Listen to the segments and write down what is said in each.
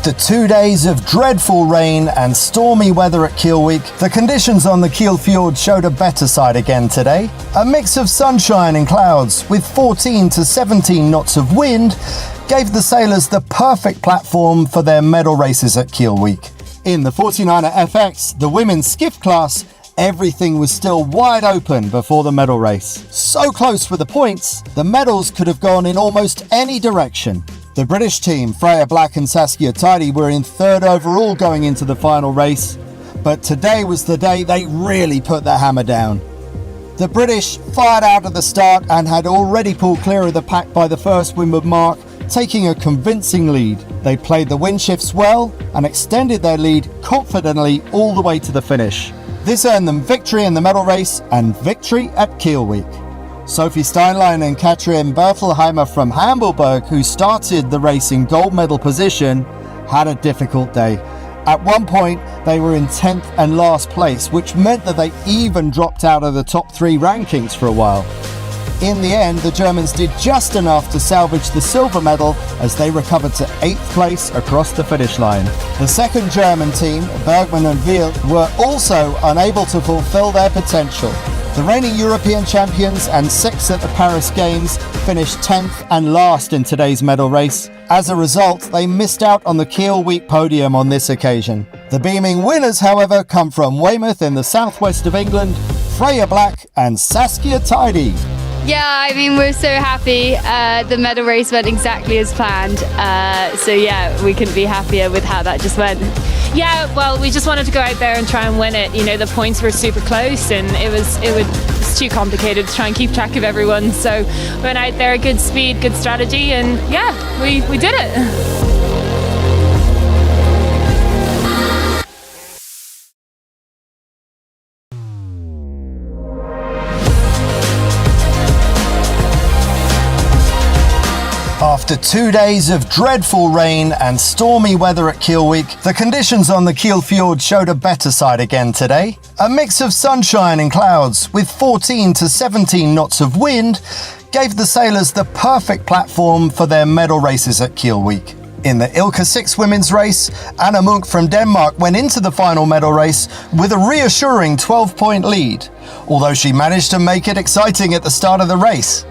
After 2 days of dreadful rain and stormy weather at Kiel week, the conditions on the Kiel fjord showed a better side again today. A mix of sunshine and clouds with 14 to 17 knots of wind gave the sailors the perfect platform for their medal races at Kiel week. In the 49er FX, the women's skiff class, everything was still wide open before the medal race. So close with the points, the medals could have gone in almost any direction. The British team, Freya Black and Saskia Tidy, were in third overall going into the final race, but today was the day they really put the hammer down. The British fired out at the start and had already pulled clear of the pack by the first windward mark, taking a convincing lead. They played the wind shifts well and extended their lead confidently all the way to the finish. This earned them victory in the medal race and victory at Kiel week. Sophie Steinlein and Katrin Bertelheimer from Hamburg, who started the race in gold medal position, had a difficult day. At one point, they were in 10th and last place, which meant that they even dropped out of the top 3 rankings for a while. In the end, the Germans did just enough to salvage the silver medal as they recovered to 8th place across the finish line. The second German team, Bergmann and Wiel, were also unable to fulfill their potential. The reigning European champions and 6th at the Paris Games finished 10th and last in today's medal race. As a result, they missed out on the Kiel week podium on this occasion. The beaming winners, however, come from Weymouth in the southwest of England, Freya Black and Saskia Tidy. Yeah, I mean, we're so happy. The medal race went exactly as planned. So yeah, we couldn't be happier with how that just went. Yeah, well, we just wanted to go out there and try and win it. You know, the points were super close and it was too complicated to try and keep track of everyone. So we went out there, good speed, good strategy, and yeah, we did it. After 2 days of dreadful rain and stormy weather at Kiel week, the conditions on the Kiel fjord showed a better side again today. A mix of sunshine and clouds with 14 to 17 knots of wind gave the sailors the perfect platform for their medal races at Kiel week. In the ILCA 6 women's race, Anna Munk from Denmark went into the final medal race with a reassuring 12-point lead, although she managed to make it exciting at the start of the race.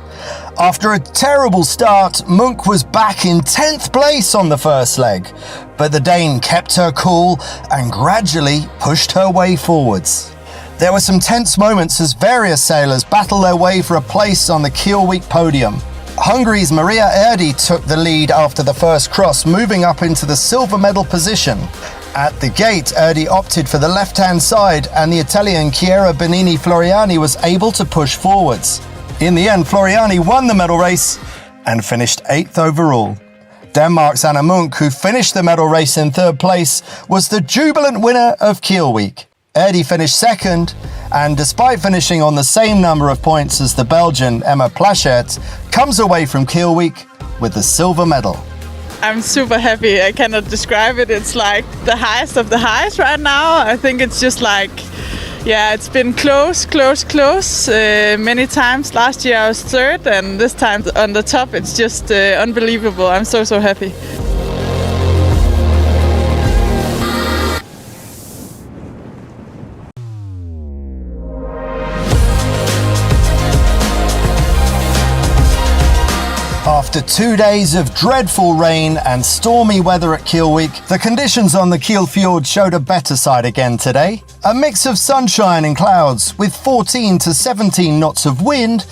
After a terrible start, Munk was back in 10th place on the first leg, but the Dane kept her cool and gradually pushed her way forwards. There were some tense moments as various sailors battled their way for a place on the Kiel week podium. Hungary's Maria Erdi took the lead after the first cross, moving up into the silver medal position. At the gate, Erdi opted for the left-hand side and the Italian Chiara Benini Floriani was able to push forwards. In the end, Floriani won the medal race and finished 8th overall. Denmark's Anna Munk, who finished the medal race in 3rd place, was the jubilant winner of Kiel week. Erdi finished 2nd, and despite finishing on the same number of points as the Belgian Emma Plachert, comes away from Kiel week with the silver medal. I'm super happy. I cannot describe it. It's like the highest of the highs right now. I think it's just like, yeah, it's been close. Many times. Last year I was 3rd, and this time on the top. It's just unbelievable. I'm so happy. After 2 days of dreadful rain and stormy weather at Kiel week, the conditions on the Kiel fjord showed a better side again today. A mix of sunshine and clouds with 14 to 17 knots of wind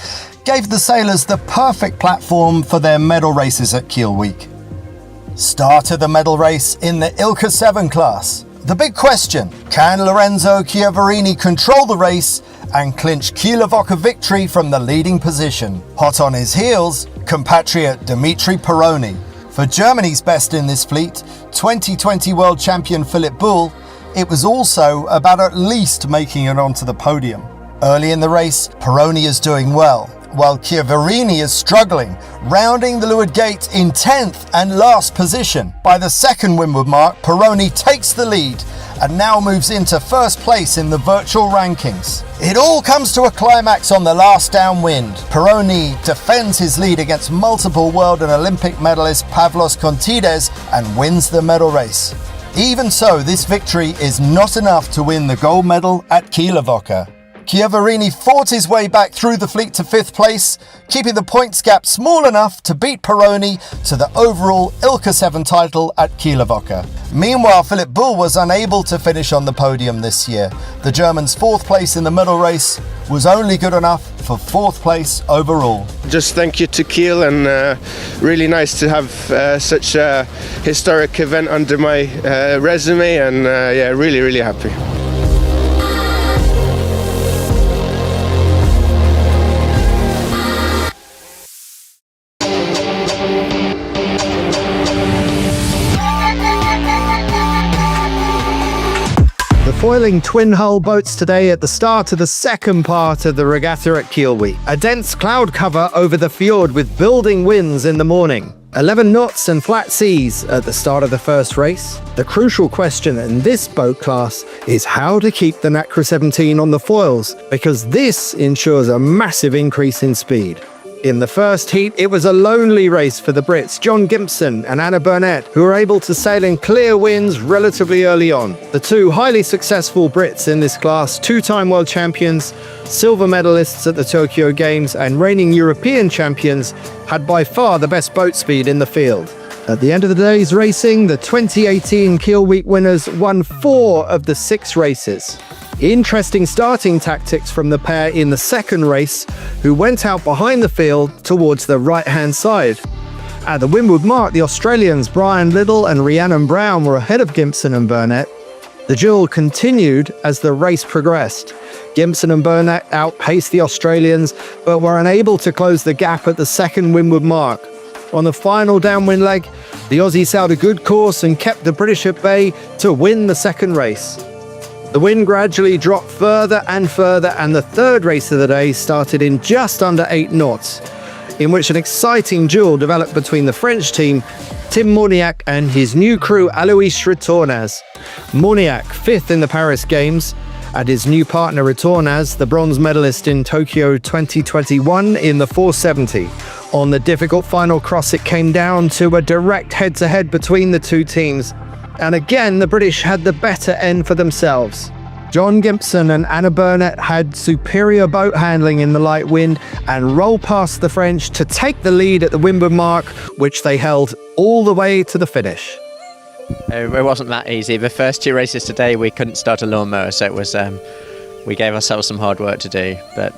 gave the sailors the perfect platform for their medal races at Kiel week. Start of the medal race in the ILCA 7 class. The big question, can Lorenzo Chiavarini control the race and clinch Kielovoca victory from the leading position? Hot on his heels, compatriot Dimitri Peroni. For Germany's best in this fleet, 2020 world champion Philipp Bull, it was also about at least making it onto the podium. Early in the race, Peroni is doing well, while Chiavarini is struggling, rounding the leeward gate in 10th and last position. By the second windward mark, Peroni takes the lead and now moves into first place in the virtual rankings. It all comes to a climax on the last downwind. Peroni defends his lead against multiple world and Olympic medalist Pavlos Kontides and wins the medal race. Even so, this victory is not enough to win the gold medal at Kiel. Chiavarini fought his way back through the fleet to 5th place, keeping the points gap small enough to beat Peroni to the overall ILCA 7 title at Kiel. Meanwhile, Philipp Bull was unable to finish on the podium this year. The German's 4th place in the medal race was only good enough for 4th place overall. Just thank you to Kiel, and really nice to have such a historic event under my resume, and yeah, really happy. Foiling twin-hull boats today at the start of the second part of the regatta at Kiel. A dense cloud cover over the fjord with building winds in the morning. 11 knots and flat seas at the start of the first race. The crucial question in this boat class is how to keep the Nacra 17 on the foils, because this ensures a massive increase in speed. In the first heat, it was a lonely race for the Brits, John Gimpson and Anna Burnett, who were able to sail in clear winds relatively early on. The two highly successful Brits in this class, two-time world champions, silver medalists at the Tokyo Games, and reigning European champions, had by far the best boat speed in the field. At the end of the day's racing, the 2018 Kiel Week winners won 4 of the 6 races. Interesting starting tactics from the pair in the second race, who went out behind the field towards the right-hand side. At the Windward Mark, the Australians Brian Little and Rhiannon Brown were ahead of Gimpson and Burnett. The duel continued as the race progressed. Gimpson and Burnett outpaced the Australians, but were unable to close the gap at the second Windward Mark. On the final downwind leg, the Aussies sailed a good course and kept the British at bay to win the second race. The wind gradually dropped further and further, and the third race of the day started in just under 8 knots, in which an exciting duel developed between the French team, Tim Morniac, and his new crew, Alois Retornaz. Morniac, 5th in the Paris Games, and his new partner Retornaz, the bronze medalist in Tokyo 2021 in the 470. On the difficult final cross, it came down to a direct head-to-head between the two teams, and again the British had the better end for themselves. John Gimpson and Anna Burnett had superior boat handling in the light wind and rolled past the French to take the lead at the Windward Mark, which they held all the way to the finish. It wasn't that easy. The first 2 races today we couldn't start a lawnmower, so it was we gave ourselves some hard work to do. But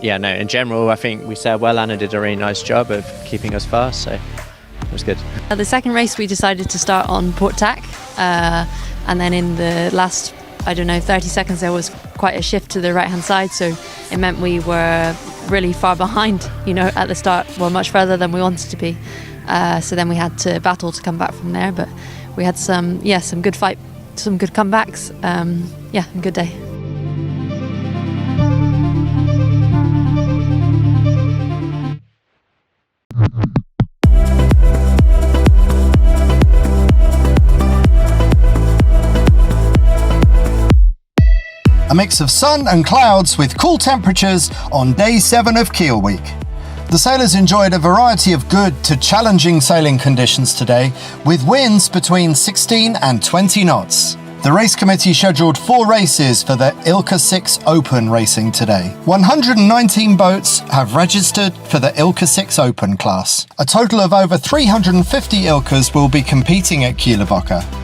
yeah, no, in general I think we sailed well. Anna did a really nice job of keeping us fast, so it was good. The second race we decided to start on port tack, and then in the last, 30 seconds there was quite a shift to the right hand side, so it meant we were really far behind, at the start, well, much further than we wanted to be. So then we had to battle to come back from there, but we had some good fight, some good comebacks, a good day. A mix of sun and clouds with cool temperatures on day 7 of Kiel Week. The sailors enjoyed a variety of good to challenging sailing conditions today, with winds between 16 and 20 knots. The race committee scheduled 4 races for the ILCA 6 Open racing today. 119 boats have registered for the ILCA 6 Open class. A total of over 350 ILCAs will be competing at Kiel.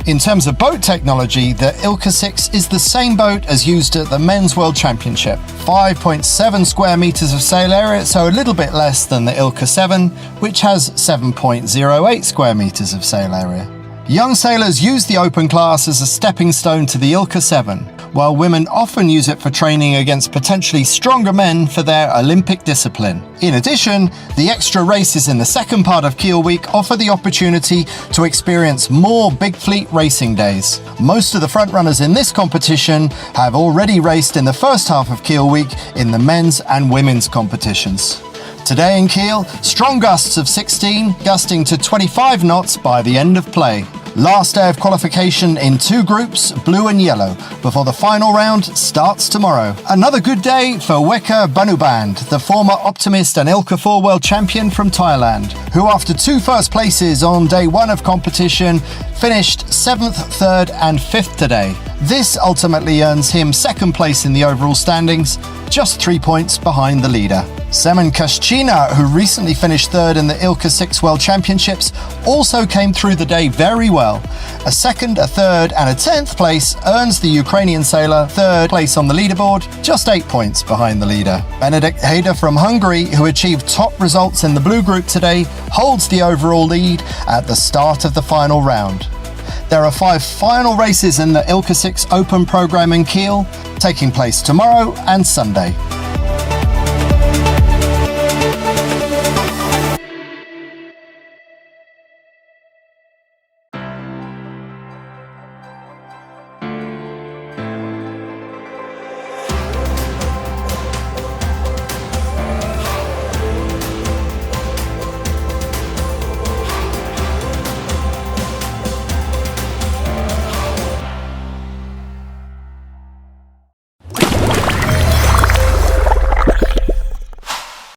In terms of boat technology, the ILCA 6 is the same boat as used at the Men's World Championship. 5.7 square meters of sail area, so a little bit less than the ILCA 7, which has 7.08 square meters of sail area. Young sailors use the open class as a stepping stone to the ILCA 7, while women often use it for training against potentially stronger men for their Olympic discipline. In addition, the extra races in the second part of Kiel Week offer the opportunity to experience more big fleet racing days. Most of the frontrunners in this competition have already raced in the first half of Kiel Week in the men's and women's competitions. Today in Kiel, strong gusts of 16, gusting to 25 knots by the end of play. Last day of qualification in 2 groups, blue and yellow, before the final round starts tomorrow. Another good day for Weka Banuband, the former Optimist and ILCA 4 World Champion from Thailand, who after 2 first places on day 1 of competition, finished 7th, 3rd and 5th today. This ultimately earns him 2nd place in the overall standings, just 3 points behind the leader. Semen Kashchina, who recently finished 3rd in the ILCA 6 World Championships, also came through the day very well. A 2nd, a 3rd and a 10th place earns the Ukrainian sailor 3rd place on the leaderboard, just 8 points behind the leader. Benedikt Hader from Hungary, who achieved top results in the blue group today, holds the overall lead at the start of the final round. There are 5 final races in the ILCA 6 Open program in Kiel, taking place tomorrow and Sunday.